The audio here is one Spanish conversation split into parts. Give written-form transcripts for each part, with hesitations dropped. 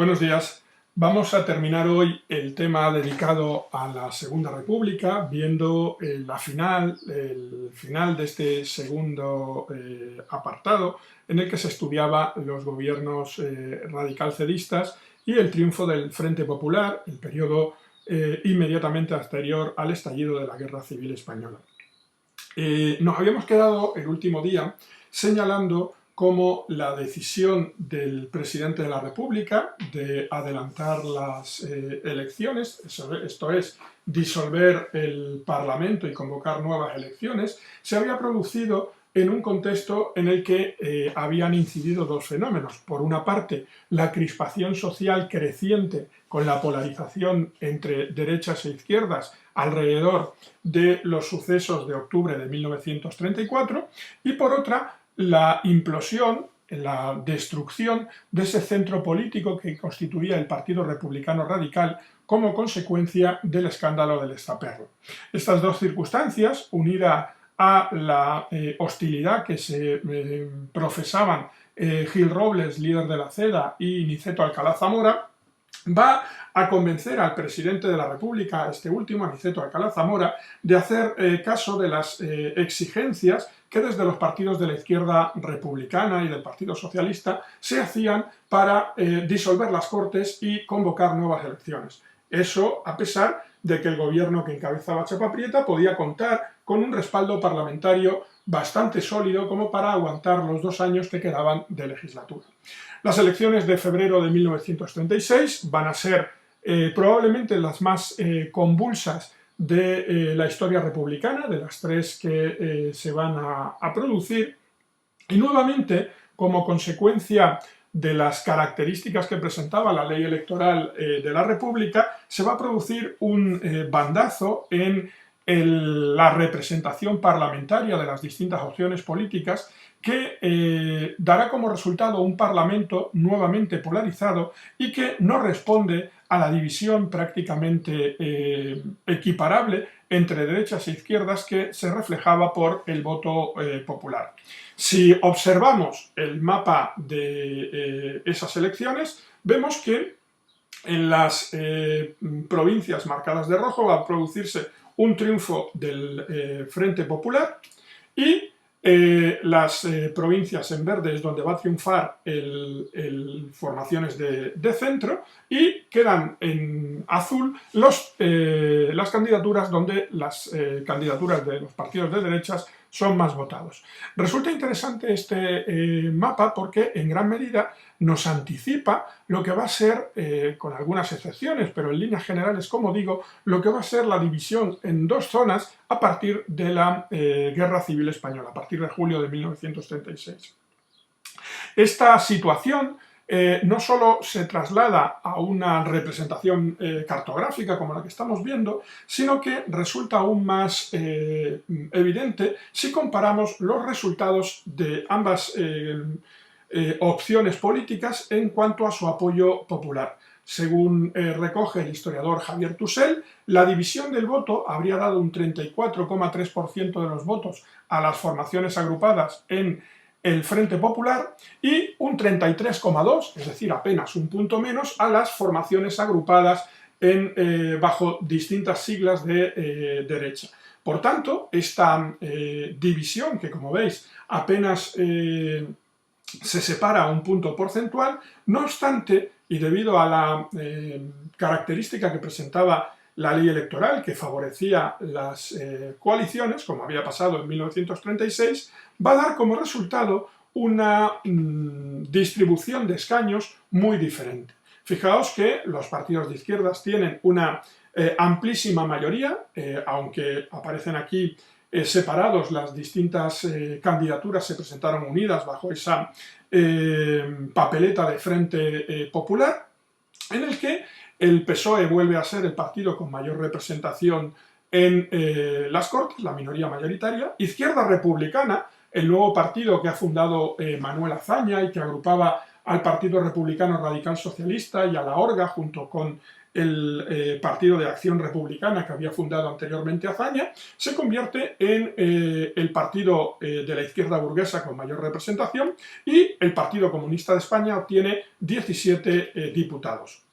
Buenos días. Vamos a terminar hoy el tema dedicado a la Segunda República, viendo el final de este segundo apartado, en el que se estudiaba los gobiernos radicalcedistas y el triunfo del Frente Popular, el periodo inmediatamente anterior al estallido de la Guerra Civil Española. Nos habíamos quedado el último día señalando cómo la decisión del presidente de la República de adelantar las elecciones, esto es, disolver el Parlamento y convocar nuevas elecciones, se había producido en un contexto en el que habían incidido dos fenómenos. Por una parte, la crispación social creciente con la polarización entre derechas e izquierdas alrededor de los sucesos de octubre de 1934, y por otra, la implosión, la destrucción de ese centro político que constituía el Partido Republicano Radical como consecuencia del escándalo del Estaperro. Estas dos circunstancias, unidas a la hostilidad que se profesaban Gil Robles, líder de la CEDA, y Niceto Alcalá Zamora, va a convencer al presidente de la República, este último, Niceto Alcalá Zamora, de hacer caso de las exigencias que desde los partidos de la izquierda republicana y del Partido Socialista se hacían para disolver las Cortes y convocar nuevas elecciones. Eso a pesar de que el gobierno que encabezaba Chapa Prieta podía contar con un respaldo parlamentario bastante sólido como para aguantar los 2 años que quedaban de legislatura. Las elecciones de febrero de 1936 van a ser probablemente las más convulsas de la historia republicana, de las 3 que se van a producir, y nuevamente, como consecuencia de las características que presentaba la ley electoral de la República, se va a producir un bandazo en la representación parlamentaria de las distintas opciones políticas, que dará como resultado un Parlamento nuevamente polarizado y que no responde a la división prácticamente equiparable entre derechas e izquierdas que se reflejaba por el voto popular. Si observamos el mapa de esas elecciones, vemos que en las provincias marcadas de rojo va a producirse un triunfo del Frente Popular, y las provincias en verde es donde va a triunfar formaciones de centro, y quedan en azul las candidaturas donde las candidaturas de los partidos de derechas son más votados. Resulta interesante este mapa porque en gran medida nos anticipa lo que va a ser, con algunas excepciones, pero en líneas generales, como digo, lo que va a ser la división en 2 zonas a partir de la Guerra Civil Española, a partir de julio de 1936. Esta situación no solo se traslada a una representación cartográfica como la que estamos viendo, sino que resulta aún más evidente si comparamos los resultados de ambas opciones políticas en cuanto a su apoyo popular. Según recoge el historiador Javier Tussell, la división del voto habría dado un 34,3% de los votos a las formaciones agrupadas en el Frente Popular y un 33,2%, es decir, apenas un punto menos, a las formaciones agrupadas bajo distintas siglas de derecha. Por tanto, esta división, que como veis apenas se separa a un punto porcentual, no obstante, y debido a la característica que presentaba la ley electoral, que favorecía las coaliciones, como había pasado en 1936, va a dar como resultado una distribución de escaños muy diferente. Fijaos que los partidos de izquierdas tienen una amplísima mayoría, aunque aparecen aquí separados, las distintas candidaturas se presentaron unidas bajo esa papeleta de Frente Popular, en el que el PSOE vuelve a ser el partido con mayor representación en las Cortes, la minoría mayoritaria. Izquierda Republicana, el nuevo partido que ha fundado Manuel Azaña y que agrupaba al Partido Republicano Radical Socialista y a la Orga, junto con el Partido de Acción Republicana que había fundado anteriormente Azaña, se convierte en el partido de la izquierda burguesa con mayor representación, y el Partido Comunista de España obtiene 17 diputados.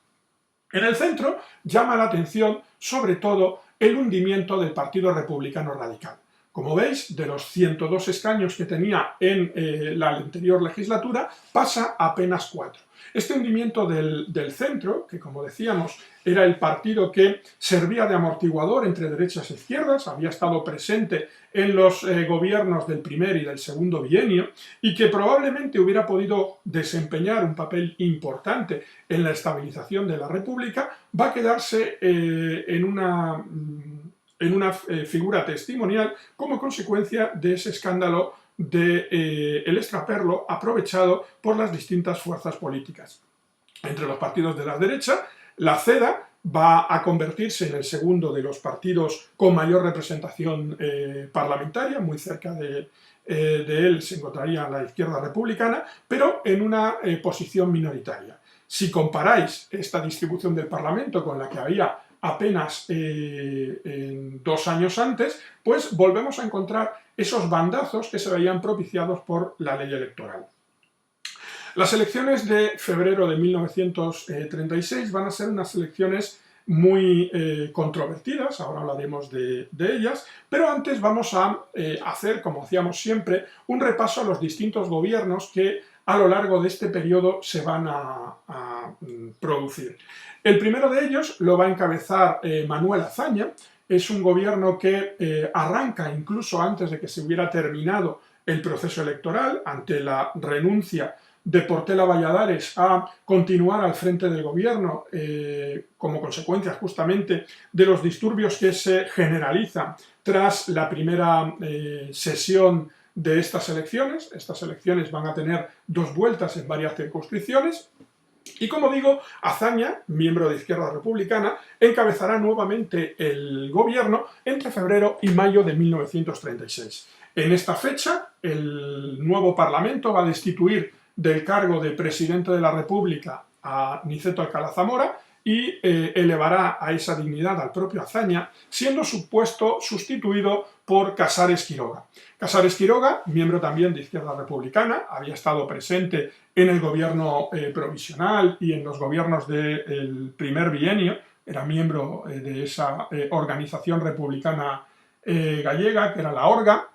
En el centro llama la atención sobre todo el hundimiento del Partido Republicano Radical. Como veis, de los 102 escaños que tenía en la anterior legislatura, pasa a apenas 4. Este hundimiento del centro, que como decíamos era el partido que servía de amortiguador entre derechas e izquierdas, había estado presente en los gobiernos del primer y del segundo bienio, y que probablemente hubiera podido desempeñar un papel importante en la estabilización de la República, va a quedarse en una figura testimonial como consecuencia de ese escándalo el extraperlo aprovechado por las distintas fuerzas políticas. Entre los partidos de la derecha, la CEDA va a convertirse en el segundo de los partidos con mayor representación parlamentaria, muy cerca de él se encontraría la izquierda republicana, pero en una posición minoritaria. Si comparáis esta distribución del Parlamento con la que había apenas 2 años antes, pues volvemos a encontrar esos bandazos que se veían propiciados por la ley electoral. Las elecciones de febrero de 1936 van a ser unas elecciones muy controvertidas, ahora hablaremos de ellas, pero antes vamos a hacer, como hacíamos siempre, un repaso a los distintos gobiernos que a lo largo de este periodo se van a producir. El primero de ellos lo va a encabezar Manuel Azaña. Es un gobierno que arranca incluso antes de que se hubiera terminado el proceso electoral, ante la renuncia de Portela Valladares a continuar al frente del gobierno como consecuencia justamente de los disturbios que se generalizan tras la primera sesión de estas elecciones. Estas elecciones van a tener 2 vueltas en varias circunscripciones. Y como digo, Azaña, miembro de Izquierda Republicana, encabezará nuevamente el gobierno entre febrero y mayo de 1936. En esta fecha, el nuevo Parlamento va a destituir del cargo de presidente de la República a Niceto Alcalá Zamora y elevará a esa dignidad al propio Azaña, siendo su puesto sustituido por Casares Quiroga. Casares Quiroga, miembro también de Izquierda Republicana, había estado presente en el gobierno provisional y en los gobiernos del primer bienio, era miembro de esa organización republicana gallega, que era la Orga,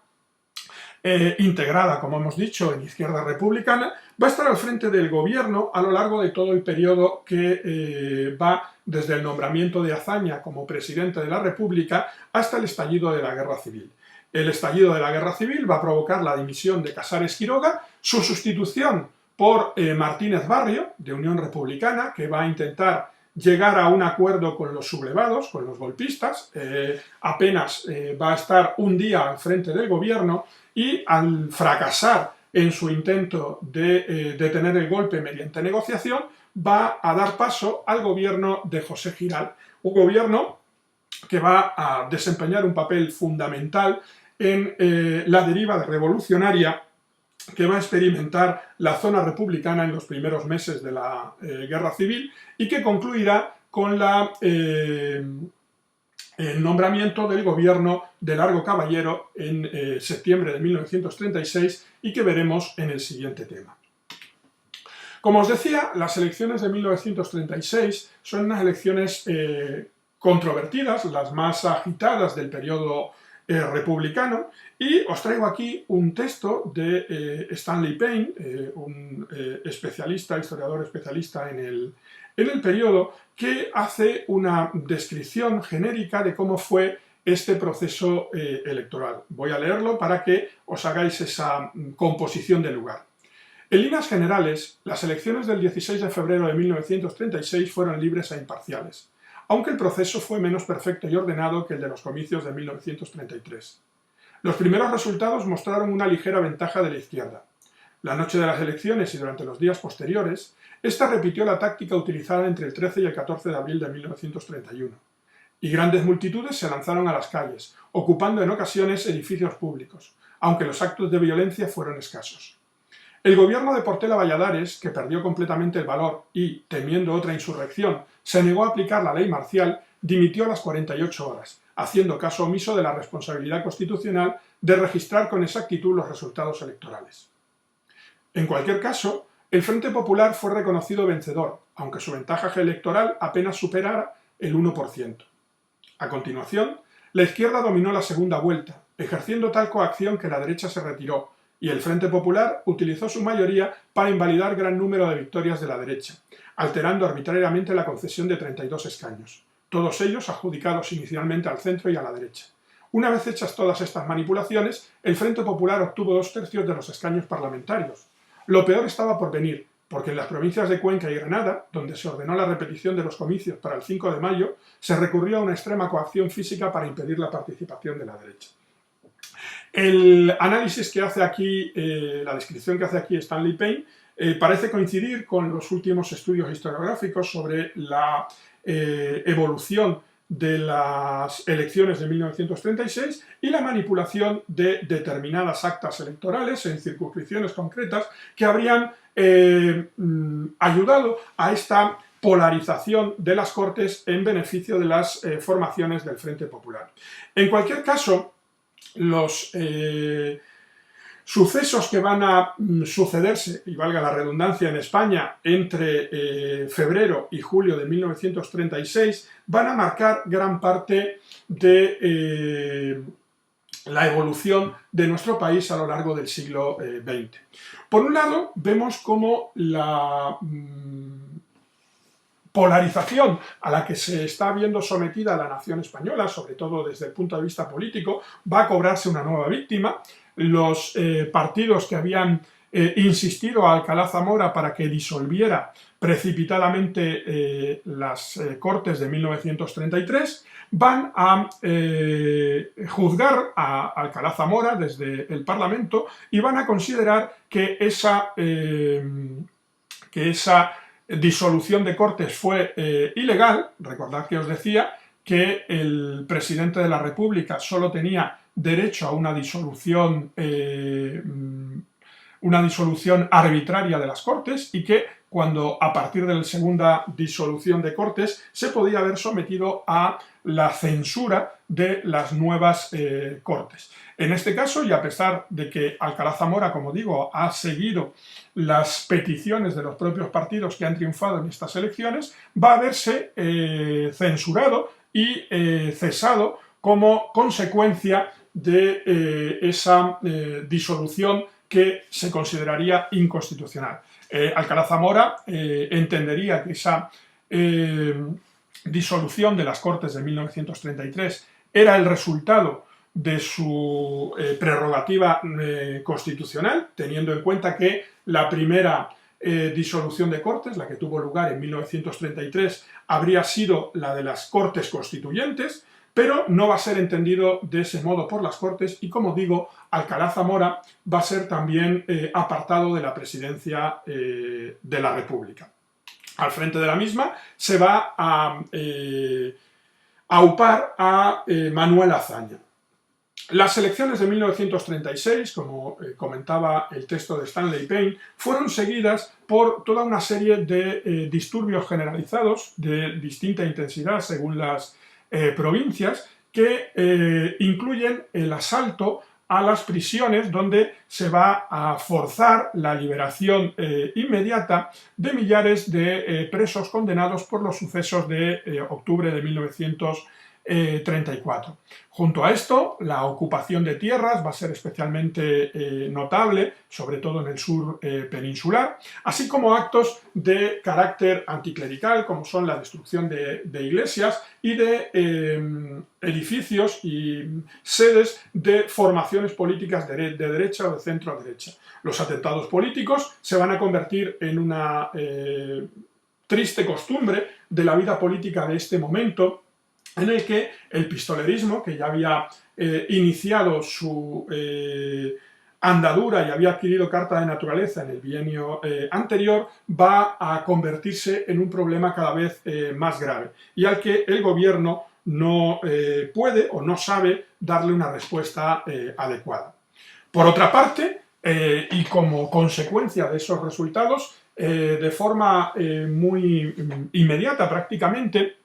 integrada, como hemos dicho, en Izquierda Republicana, va a estar al frente del gobierno a lo largo de todo el periodo que va desde el nombramiento de Azaña como presidente de la República hasta el estallido de la Guerra Civil. El estallido de la Guerra Civil va a provocar la dimisión de Casares Quiroga, su sustitución por Martínez Barrio, de Unión Republicana, que va a intentar llegar a un acuerdo con los sublevados, con los golpistas. Apenas va a estar un día al frente del gobierno, y al fracasar en su intento de detener el golpe mediante negociación, va a dar paso al gobierno de José Giral, un gobierno que va a desempeñar un papel fundamental en la deriva revolucionaria que va a experimentar la zona republicana en los primeros meses de la Guerra Civil, y que concluirá con el nombramiento del gobierno de Largo Caballero en septiembre de 1936, y que veremos en el siguiente tema. Como os decía, las elecciones de 1936 son unas elecciones controvertidas, las más agitadas del periodo republicano, y os traigo aquí un texto de Stanley Payne, un historiador especialista en el periodo, que hace una descripción genérica de cómo fue este proceso electoral. Voy a leerlo para que os hagáis esa composición del lugar. En líneas generales, las elecciones del 16 de febrero de 1936 fueron libres e imparciales, aunque el proceso fue menos perfecto y ordenado que el de los comicios de 1933. Los primeros resultados mostraron una ligera ventaja de la izquierda. La noche de las elecciones y durante los días posteriores, esta repitió la táctica utilizada entre el 13 y el 14 de abril de 1931, y grandes multitudes se lanzaron a las calles, ocupando en ocasiones edificios públicos, aunque los actos de violencia fueron escasos. El gobierno de Portela Valladares, que perdió completamente el valor y, temiendo otra insurrección, se negó a aplicar la ley marcial, dimitió a las 48 horas, haciendo caso omiso de la responsabilidad constitucional de registrar con exactitud los resultados electorales. En cualquier caso, el Frente Popular fue reconocido vencedor, aunque su ventaja electoral apenas superara el 1%. A continuación, la izquierda dominó la segunda vuelta, ejerciendo tal coacción que la derecha se retiró, y el Frente Popular utilizó su mayoría para invalidar gran número de victorias de la derecha, alterando arbitrariamente la concesión de 32 escaños, todos ellos adjudicados inicialmente al centro y a la derecha. Una vez hechas todas estas manipulaciones, el Frente Popular obtuvo 2/3 de los escaños parlamentarios. Lo peor estaba por venir, porque en las provincias de Cuenca y Granada, donde se ordenó la repetición de los comicios para el 5 de mayo, se recurrió a una extrema coacción física para impedir la participación de la derecha. El análisis que hace aquí, la descripción que hace aquí Stanley Payne, parece coincidir con los últimos estudios historiográficos sobre la evolución de las elecciones de 1936 y la manipulación de determinadas actas electorales en circunscripciones concretas que habrían ayudado a esta polarización de las Cortes en beneficio de las formaciones del Frente Popular. En cualquier caso, los sucesos que van a sucederse, y valga la redundancia, en España entre febrero y julio de 1936 van a marcar gran parte de la evolución de nuestro país a lo largo del siglo XX. Por un lado, vemos cómo la polarización a la que se está viendo sometida la nación española, sobre todo desde el punto de vista político, va a cobrarse una nueva víctima. Los partidos que habían insistido a Alcalá Zamora para que disolviera precipitadamente las Cortes de 1933 van a juzgar a Alcalá Zamora desde el Parlamento y van a considerar que esa disolución de Cortes fue ilegal. Recordad que os decía que el presidente de la República solo tenía derecho a una disolución arbitraria de las Cortes y que cuando a partir de la segunda disolución de Cortes se podía haber sometido a la censura de las nuevas Cortes. En este caso, y a pesar de que Alcalá Zamora, como digo, ha seguido las peticiones de los propios partidos que han triunfado en estas elecciones, va a verse censurado y cesado como consecuencia de esa disolución que se consideraría inconstitucional. Alcalá Zamora entendería que esa disolución de las Cortes de 1933 era el resultado de su prerrogativa constitucional, teniendo en cuenta que la primera disolución de Cortes, la que tuvo lugar en 1933, habría sido la de las Cortes Constituyentes, pero no va a ser entendido de ese modo por las Cortes y, como digo, Alcalá Zamora va a ser también apartado de la presidencia de la República. Al frente de la misma se va a aupar a Manuel Azaña. Las elecciones de 1936, como comentaba el texto de Stanley Payne, fueron seguidas por toda una serie de disturbios generalizados de distinta intensidad según las provincias, que incluyen el asalto a las prisiones, donde se va a forzar la liberación inmediata de millares de presos condenados por los sucesos de octubre de 1934. Junto a esto, la ocupación de tierras va a ser especialmente notable, sobre todo en el sur peninsular, así como actos de carácter anticlerical, como son la destrucción de iglesias y de edificios y sedes de formaciones políticas de derecha o de centro derecha. Los atentados políticos se van a convertir en una triste costumbre de la vida política de este momento, en el que el pistolerismo, que ya había iniciado su andadura y había adquirido carta de naturaleza en el bienio anterior, va a convertirse en un problema cada vez más grave y al que el gobierno no puede o no sabe darle una respuesta adecuada. Por otra parte, Y como consecuencia de esos resultados, de forma muy inmediata prácticamente,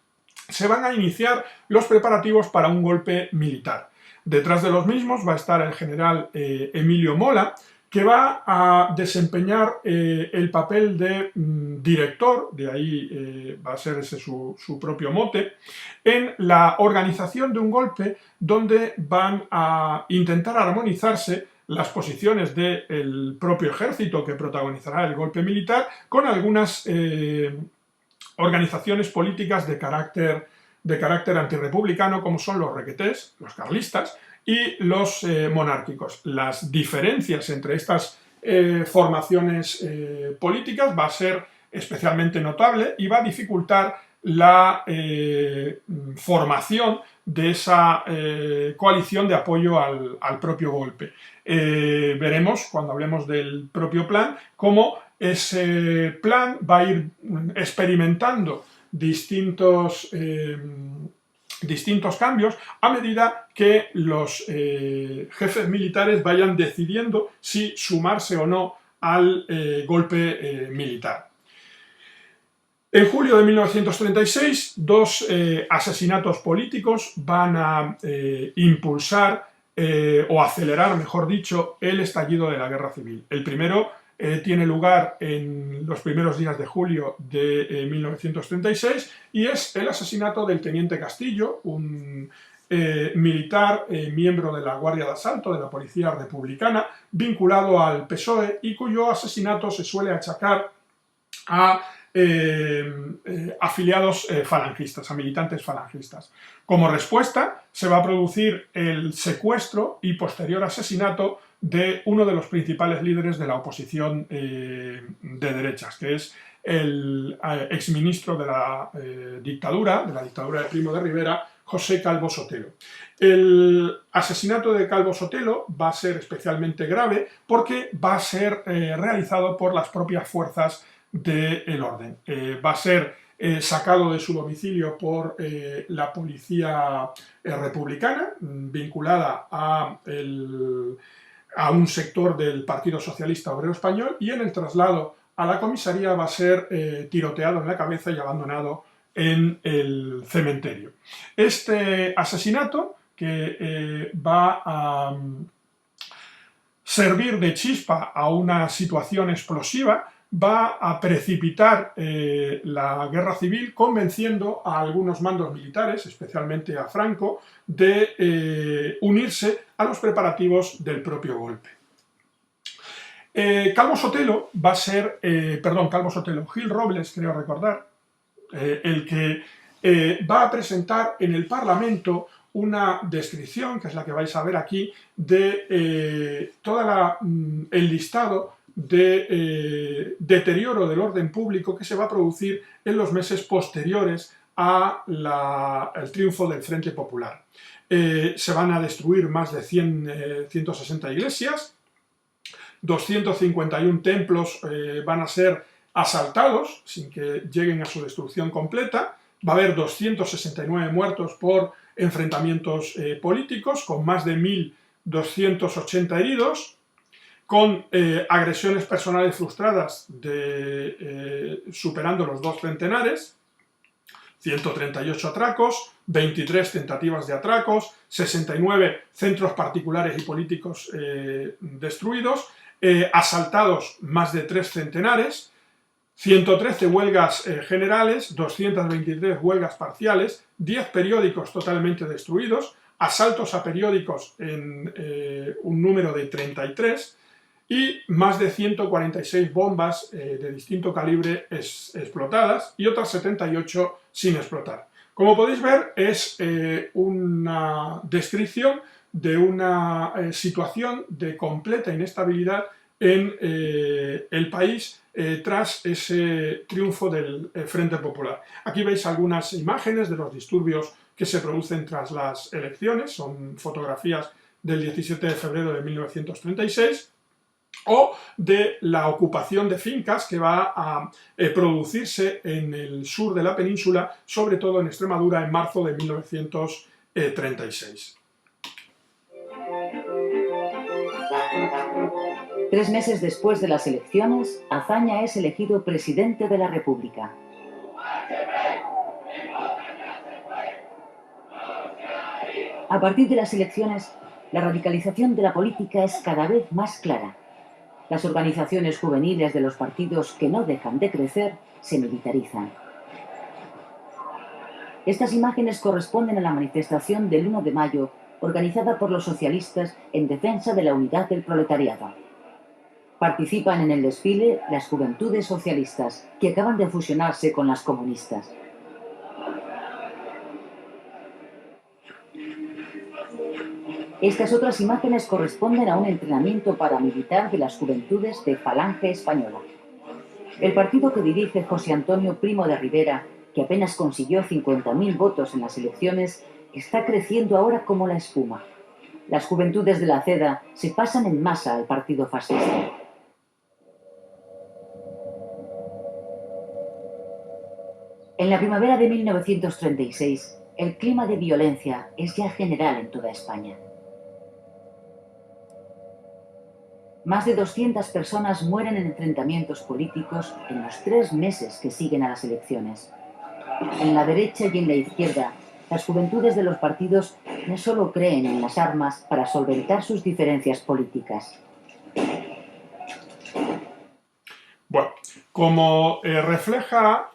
se van a iniciar los preparativos para un golpe militar. Detrás de los mismos va a estar el general Emilio Mola, que va a desempeñar el papel de director, de ahí va a ser ese su propio mote, en la organización de un golpe donde van a intentar armonizarse las posiciones del propio ejército que protagonizará el golpe militar con algunas organizaciones políticas de carácter antirrepublicano, como son los requetés, los carlistas, y los monárquicos. Las diferencias entre estas formaciones políticas va a ser especialmente notable y va a dificultar la formación de esa coalición de apoyo al propio golpe. Veremos, cuando hablemos del propio plan, cómo ese plan va a ir experimentando distintos cambios a medida que los jefes militares vayan decidiendo si sumarse o no al golpe militar. En julio de 1936, dos asesinatos políticos van a impulsar o acelerar, mejor dicho, el estallido de la guerra civil. El primero tiene lugar en los primeros días de julio de 1936 y es el asesinato del teniente Castillo, un militar, miembro de la Guardia de Asalto de la Policía Republicana, vinculado al PSOE y cuyo asesinato se suele achacar a afiliados falangistas, a militantes falangistas. Como respuesta, se va a producir el secuestro y posterior asesinato de uno de los principales líderes de la oposición de derechas, que es el exministro de la dictadura de Primo de Rivera, José Calvo Sotelo. El asesinato de Calvo Sotelo va a ser especialmente grave porque va a ser realizado por las propias fuerzas del orden. Va a ser sacado de su domicilio por la policía republicana, vinculada a un sector del Partido Socialista Obrero Español, y en el traslado a la comisaría va a ser tiroteado en la cabeza y abandonado en el cementerio. Este asesinato, que va a servir de chispa a una situación explosiva, va a precipitar la guerra civil, convenciendo a algunos mandos militares, especialmente a Franco, de unirse a los preparativos del propio golpe. Calvo Sotelo va a ser, Gil Robles, creo recordar, el que va a presentar en el Parlamento una descripción, que es la que vais a ver aquí, de todo el listado de deterioro del orden público que se va a producir en los meses posteriores al triunfo del Frente Popular. Se van a destruir más de 160 iglesias, 251 templos van a ser asaltados sin que lleguen a su destrucción completa, va a haber 269 muertos por enfrentamientos políticos, con más de 1.280 heridos, con agresiones personales frustradas superando los 2 centenares, 138 atracos, 23 tentativas de atracos, 69 centros particulares y políticos destruidos, asaltados más de 3 centenares, 113 huelgas generales, 223 huelgas parciales, 10 periódicos totalmente destruidos, asaltos a periódicos en un número de 33 y más de 146 bombas de distinto calibre explotadas y otras 78 sin explotar. Como podéis ver, es una descripción de una situación de completa inestabilidad en el país tras ese triunfo del Frente Popular. Aquí veis algunas imágenes de los disturbios que se producen tras las elecciones, son fotografías del 17 de febrero de 1936, o de la ocupación de fincas que va a producirse en el sur de la península, sobre todo en Extremadura, en marzo de 1936. 3 meses después de las elecciones, Azaña es elegido presidente de la República. A partir de las elecciones, la radicalización de la política es cada vez más clara. Las organizaciones juveniles de los partidos que no dejan de crecer se militarizan. Estas imágenes corresponden a la manifestación del 1 de mayo, organizada por los socialistas en defensa de la unidad del proletariado. Participan en el desfile las juventudes socialistas, que acaban de fusionarse con las comunistas. Estas otras imágenes corresponden a un entrenamiento paramilitar de las juventudes de Falange Española. El partido que dirige José Antonio Primo de Rivera, que apenas consiguió 50.000 votos en las elecciones, está creciendo ahora como la espuma. Las juventudes de la CEDA se pasan en masa al partido fascista. En la primavera de 1936, el clima de violencia es ya general en toda España. Más de 200 personas mueren en enfrentamientos políticos en los 3 meses que siguen a las elecciones. En la derecha y en la izquierda, las juventudes de los partidos no solo creen en las armas para solventar sus diferencias políticas. Bueno, como refleja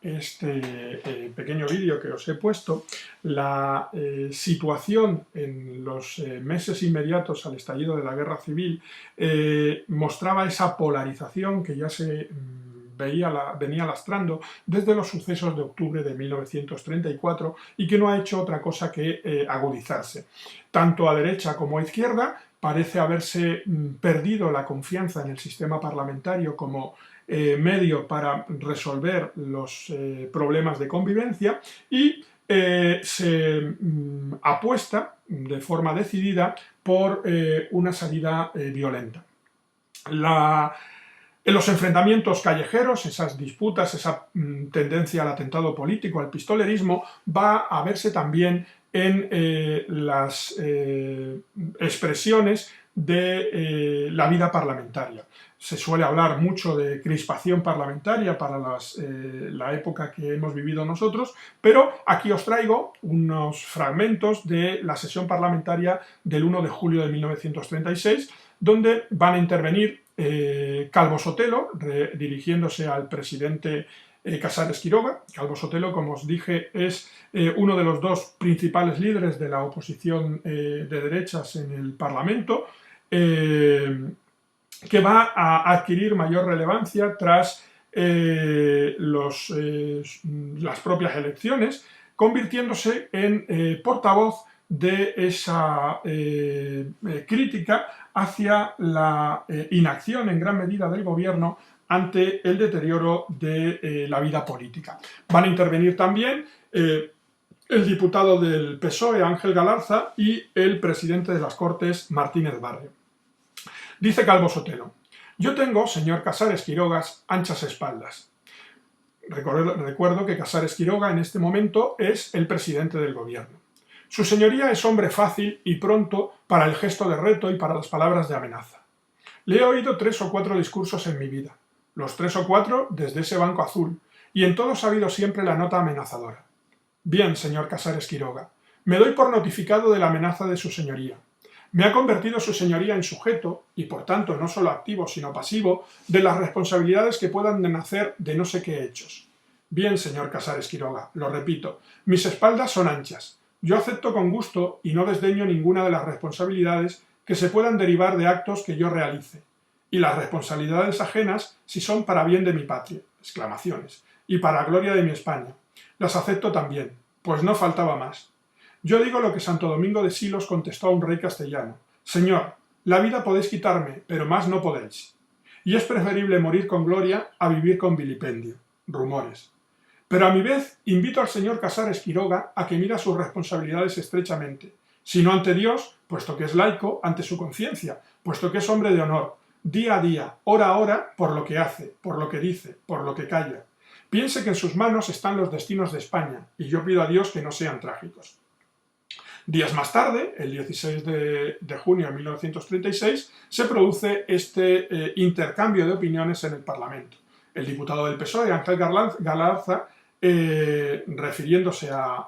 este pequeño vídeo que os he puesto, la situación en los meses inmediatos al estallido de la Guerra Civil mostraba esa polarización que ya se venía lastrando desde los sucesos de octubre de 1934 y que no ha hecho otra cosa que agudizarse. Tanto a derecha como a izquierda parece haberse perdido la confianza en el sistema parlamentario como medio para resolver los problemas de convivencia y se apuesta de forma decidida por una salida violenta. En los enfrentamientos callejeros, esas disputas, esa tendencia al atentado político, al pistolerismo, va a verse también en las expresiones de la vida parlamentaria. Se suele hablar mucho de crispación parlamentaria para la época que hemos vivido nosotros, pero aquí os traigo unos fragmentos de la sesión parlamentaria del 1 de julio de 1936, donde van a intervenir Calvo Sotelo, dirigiéndose al presidente Casares Quiroga. Calvo Sotelo, como os dije, es uno de los 2 principales líderes de la oposición de derechas en el Parlamento, que va a adquirir mayor relevancia tras las propias elecciones, convirtiéndose en portavoz de esa crítica hacia la inacción en gran medida del gobierno ante el deterioro de la vida política. Van a intervenir también el diputado del PSOE, Ángel Galarza, y el presidente de las Cortes, Martínez Barrio. Dice Calvo Sotelo: yo tengo, señor Casares Quirogas, anchas espaldas. Recuerdo que Casares Quiroga en este momento es el presidente del gobierno. Su señoría es hombre fácil y pronto para el gesto de reto y para las palabras de amenaza. Le he oído 3 o 4 discursos en mi vida, los 3 o 4 desde ese banco azul, y en todos ha habido siempre la nota amenazadora. Bien, señor Casares Quiroga, me doy por notificado de la amenaza de su señoría. Me ha convertido su señoría en sujeto, y por tanto no solo activo sino pasivo, de las responsabilidades que puedan nacer de no sé qué hechos. Bien, señor Casares Quiroga, lo repito, mis espaldas son anchas. Yo acepto con gusto y no desdeño ninguna de las responsabilidades que se puedan derivar de actos que yo realice, y las responsabilidades ajenas si son para bien de mi patria, exclamaciones, y para gloria de mi España. Las acepto también, pues no faltaba más. Yo digo lo que Santo Domingo de Silos contestó a un rey castellano: Señor, la vida podéis quitarme, pero más no podéis. Y es preferible morir con gloria a vivir con vilipendio. Rumores. Pero a mi vez invito al señor Casares Quiroga a que mira sus responsabilidades estrechamente, si no ante Dios, puesto que es laico, ante su conciencia, puesto que es hombre de honor, día a día, hora a hora, por lo que hace, por lo que dice, por lo que calla. Piense que en sus manos están los destinos de España, y yo pido a Dios que no sean trágicos. Días más tarde, el 16 de junio de 1936, se produce este intercambio de opiniones en el Parlamento. El diputado del PSOE, Ángel Galarza, refiriéndose a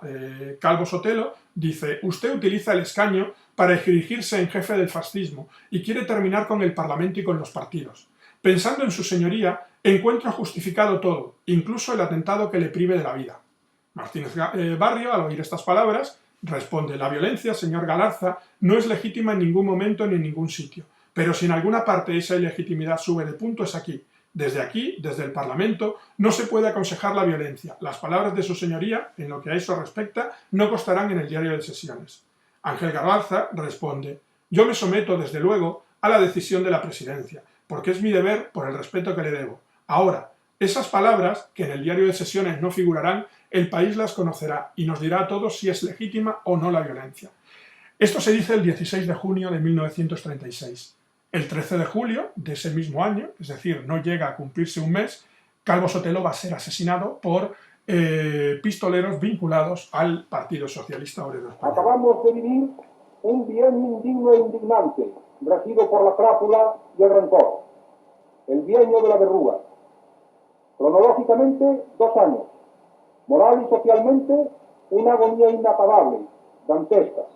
Calvo Sotelo, dice: usted utiliza el escaño para erigirse en jefe del fascismo y quiere terminar con el Parlamento y con los partidos. Pensando en su señoría, encuentro justificado todo, incluso el atentado que le prive de la vida. Martínez Barrio, al oír estas palabras, responde: la violencia, señor Galarza, no es legítima en ningún momento ni en ningún sitio, pero si en alguna parte esa ilegitimidad sube de punto es aquí. Desde el Parlamento, no se puede aconsejar la violencia. Las palabras de su señoría, en lo que a eso respecta, no constarán en el diario de sesiones. Ángel Galarza responde: yo me someto, desde luego, a la decisión de la presidencia, porque es mi deber por el respeto que le debo. Ahora, esas palabras, que en el diario de sesiones no figurarán, el país las conocerá y nos dirá a todos si es legítima o no la violencia. Esto se dice el 16 de junio de 1936. El 13 de julio de ese mismo año, es decir, no llega a cumplirse un mes, Calvo Sotelo va a ser asesinado por pistoleros vinculados al Partido Socialista Obrero Español. Acabamos de vivir un bienio indigno e indignante, regido por la crápula y el rencor, el bienio de la verruga. Cronológicamente, 2 años. Moral y socialmente, una agonía inacabable, dantescas,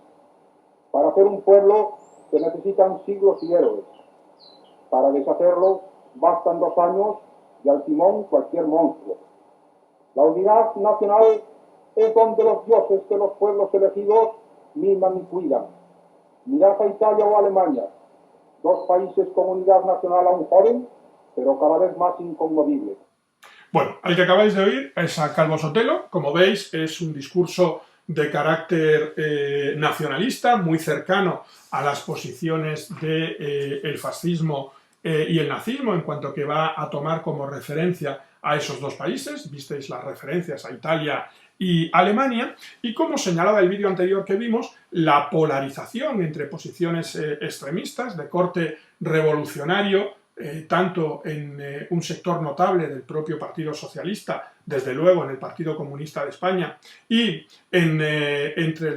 para hacer un pueblo que necesitan siglos y héroes. Para deshacerlo bastan 2 años y al timón cualquier monstruo. La unidad nacional es donde los dioses de los pueblos elegidos miman y cuidan. Mirad a Italia o Alemania, 2 países con unidad nacional aún joven, pero cada vez más inconmovible. Bueno, al que acabáis de oír es a Calvo Sotelo. Como veis, es un discurso de carácter nacionalista, muy cercano a las posiciones del fascismo y el nazismo, en cuanto que va a tomar como referencia a esos 2 países. Visteis las referencias a Italia y Alemania, y como señalaba el vídeo anterior que vimos, la polarización entre posiciones extremistas de corte revolucionario, tanto en un sector notable del propio Partido Socialista, desde luego en el Partido Comunista de España, y entre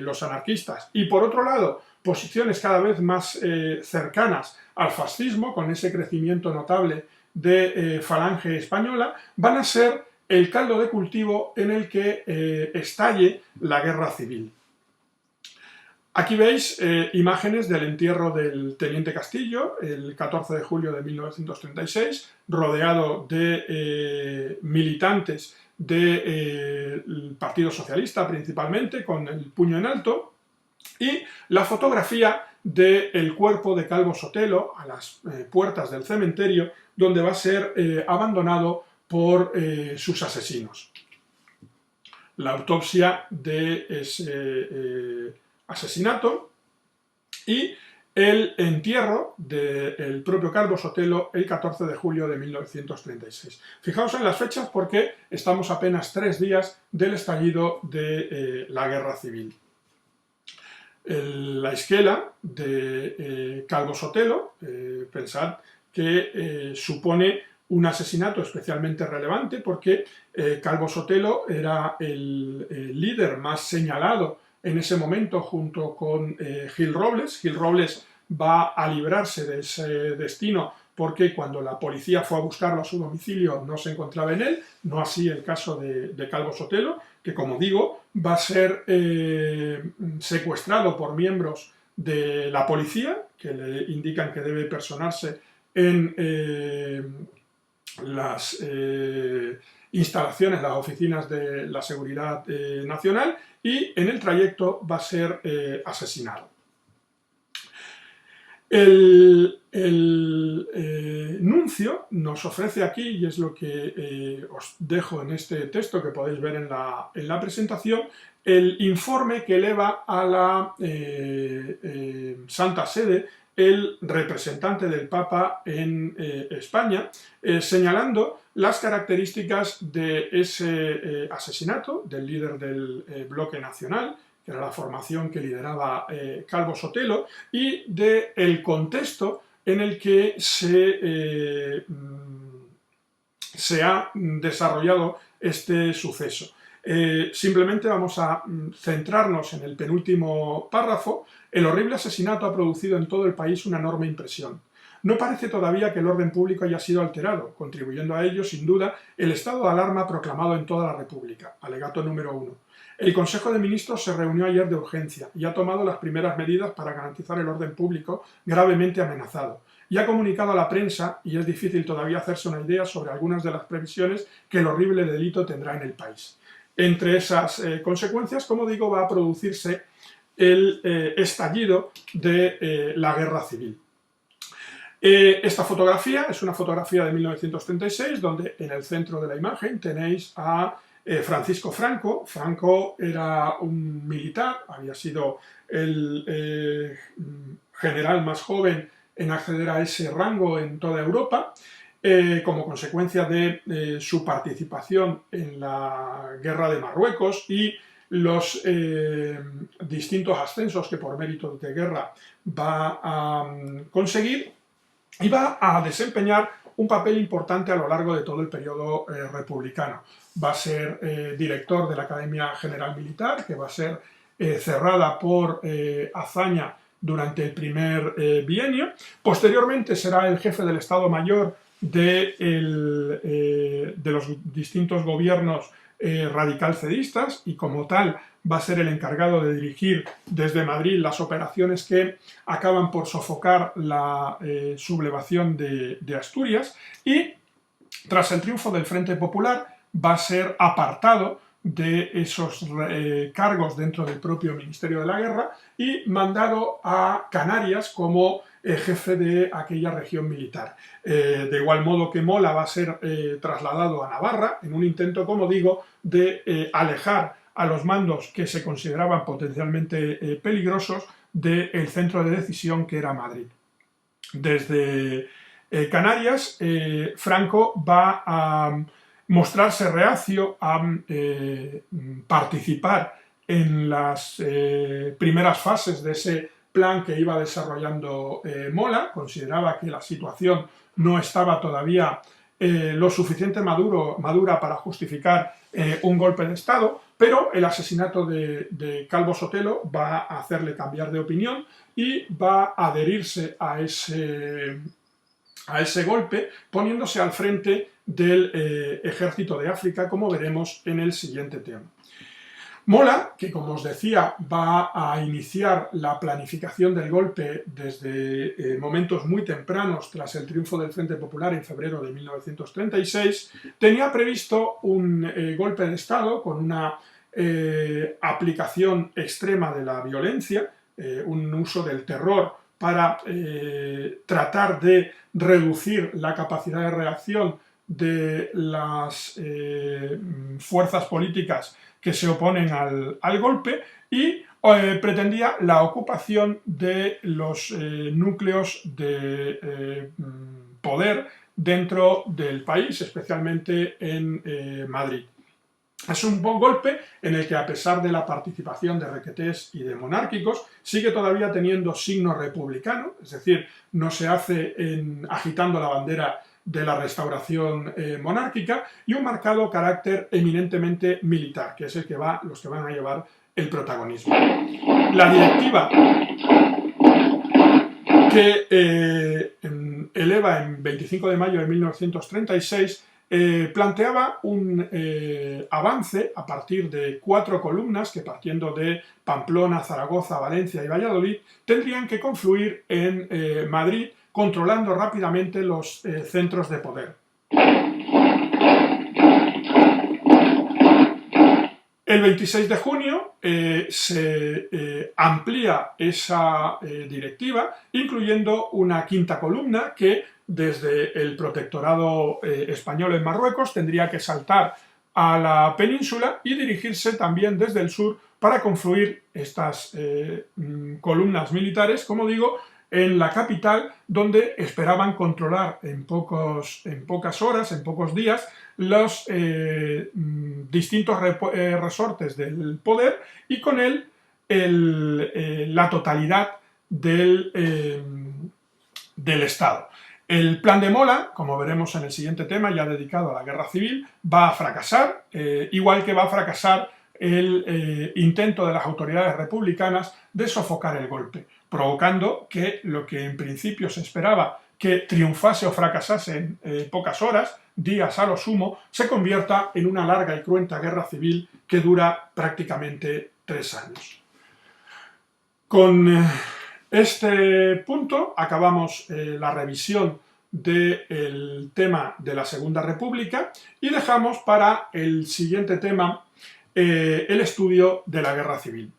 los anarquistas, y por otro lado, posiciones cada vez más cercanas al fascismo, con ese crecimiento notable de Falange Española, van a ser el caldo de cultivo en el que estalle la guerra civil. Aquí veis imágenes del entierro del teniente Castillo, el 14 de julio de 1936, rodeado de militantes del Partido Socialista principalmente, con el puño en alto, y la fotografía del cuerpo de Calvo Sotelo a las puertas del cementerio, donde va a ser abandonado por sus asesinos. La autopsia de ese asesinato y el entierro del propio Calvo Sotelo el 14 de julio de 1936. Fijaos en las fechas porque estamos apenas 3 días del estallido de la guerra civil. La esquela de Calvo Sotelo, pensad que supone un asesinato especialmente relevante porque Calvo Sotelo era el líder más señalado en ese momento junto con Gil Robles. Gil Robles va a librarse de ese destino porque cuando la policía fue a buscarlo a su domicilio no se encontraba en él, no así el caso de Calvo Sotelo, que como digo va a ser secuestrado por miembros de la policía que le indican que debe personarse en las instalaciones, las oficinas de la Seguridad Nacional, y en el trayecto va a ser asesinado. El nuncio nos ofrece aquí, y es lo que os dejo en este texto que podéis ver en la presentación, el informe que eleva a la Santa Sede el representante del Papa en España, señalando las características de ese asesinato del líder del Bloque Nacional, que era la formación que lideraba Calvo Sotelo, y del contexto en el que se ha desarrollado este suceso. Simplemente vamos a centrarnos en el penúltimo párrafo. El horrible asesinato ha producido en todo el país una enorme impresión. No parece todavía que el orden público haya sido alterado, contribuyendo a ello, sin duda, el estado de alarma proclamado en toda la República. Alegato número 1. El Consejo de Ministros se reunió ayer de urgencia y ha tomado las primeras medidas para garantizar el orden público gravemente amenazado. Y ha comunicado a la prensa, y es difícil todavía hacerse una idea sobre algunas de las previsiones que el horrible delito tendrá en el país. Entre esas consecuencias, como digo, va a producirse el estallido de la guerra civil. Esta fotografía es una fotografía de 1936, donde en el centro de la imagen tenéis a Francisco Franco. Franco era un militar, había sido el general más joven en acceder a ese rango en toda Europa, como consecuencia de su participación en la guerra de Marruecos y los distintos ascensos que por méritos de guerra va a conseguir, y va a desempeñar un papel importante a lo largo de todo el periodo republicano. Va a ser director de la Academia General Militar, que va a ser cerrada por Azaña durante el primer bienio. Posteriormente será el jefe del Estado Mayor de los distintos gobiernos radical-cedistas y como tal va a ser el encargado de dirigir desde Madrid las operaciones que acaban por sofocar la sublevación de Asturias, y tras el triunfo del Frente Popular va a ser apartado de esos cargos dentro del propio Ministerio de la Guerra y mandado a Canarias como jefe de aquella región militar. De igual modo que Mola va a ser trasladado a Navarra en un intento, como digo, de alejar a los mandos que se consideraban potencialmente peligrosos del centro de decisión que era Madrid. Desde Canarias, Franco va a mostrarse reacio a participar en las primeras fases de ese plan que iba desarrollando Mola. Consideraba que la situación no estaba todavía lo suficiente madura para justificar un golpe de Estado, pero el asesinato de Calvo Sotelo va a hacerle cambiar de opinión y va a adherirse a ese golpe, poniéndose al frente del ejército de África, como veremos en el siguiente tema. Mola, que como os decía va a iniciar la planificación del golpe desde momentos muy tempranos tras el triunfo del Frente Popular en febrero de 1936, tenía previsto un golpe de Estado con una aplicación extrema de la violencia, un uso del terror para tratar de reducir la capacidad de reacción de las fuerzas políticas que se oponen al golpe, y pretendía la ocupación de los núcleos de poder dentro del país, especialmente en Madrid. Es un buen golpe en el que, a pesar de la participación de requetés y de monárquicos, sigue todavía teniendo signo republicano, es decir, no se hace agitando la bandera de la restauración monárquica, y un marcado carácter eminentemente militar, que es los que van a llevar el protagonismo. La directiva que eleva en 25 de mayo de 1936 planteaba un avance a partir de 4 columnas que, partiendo de Pamplona, Zaragoza, Valencia y Valladolid, tendrían que confluir en Madrid, controlando rápidamente los centros de poder. El 26 de junio se amplía esa directiva, incluyendo una 5ª columna que, desde el protectorado español en Marruecos, tendría que saltar a la península y dirigirse también desde el sur para confluir estas columnas militares, como digo, en la capital, donde esperaban controlar en pocas horas, en pocos días, los distintos resortes del poder, y con él la totalidad del Estado. El plan de Mola, como veremos en el siguiente tema, ya dedicado a la guerra civil, va a fracasar, igual que va a fracasar el intento de las autoridades republicanas de sofocar el golpe, provocando que lo que en principio se esperaba que triunfase o fracasase en pocas horas, días a lo sumo, se convierta en una larga y cruenta guerra civil que dura prácticamente 3 años. Con este punto acabamos la revisión del tema de la Segunda República y dejamos para el siguiente tema el estudio de la Guerra Civil.